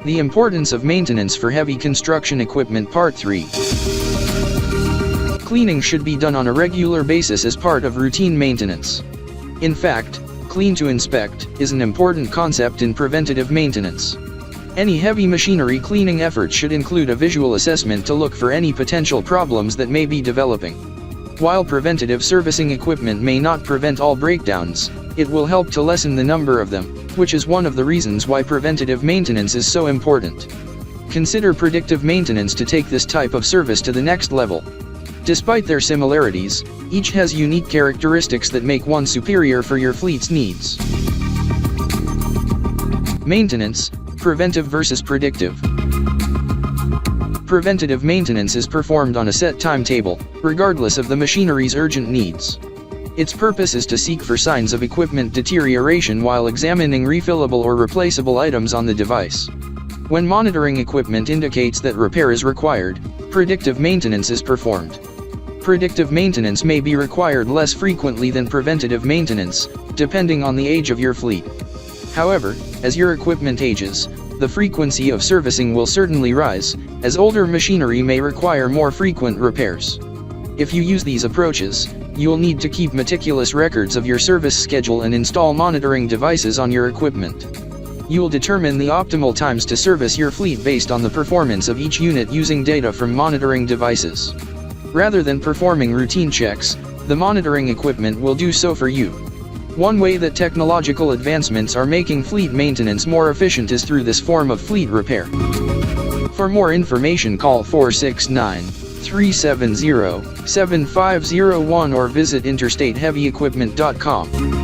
The importance of maintenance for heavy construction equipment. Part 3. Cleaning should be done on a regular basis as part of routine maintenance. In fact, clean to inspect is an important concept in preventative maintenance. Any heavy machinery cleaning effort should include a visual assessment to look for any potential problems that may be developing. While preventative servicing equipment may not prevent all breakdowns, it will help to lessen the number of them, which is one of the reasons why preventative maintenance is so important. Consider predictive maintenance to take this type of service to the next level. Despite their similarities, each has unique characteristics that make one superior for your fleet's needs. Maintenance, preventive versus predictive. Preventative maintenance is performed on a set timetable, regardless of the machinery's urgent needs. Its purpose is to seek for signs of equipment deterioration while examining refillable or replaceable items on the device. When monitoring equipment indicates that repair is required, predictive maintenance is performed. Predictive maintenance may be required less frequently than preventative maintenance, depending on the age of your fleet. However, as your equipment ages, the frequency of servicing will certainly rise, as older machinery may require more frequent repairs. If you use these approaches, you'll need to keep meticulous records of your service schedule and install monitoring devices on your equipment. You'll determine the optimal times to service your fleet based on the performance of each unit using data from monitoring devices. Rather than performing routine checks, the monitoring equipment will do so for you. One way that technological advancements are making fleet maintenance more efficient is through this form of fleet repair. For more information, call 469-370-7501 or visit interstateheavyequipment.com.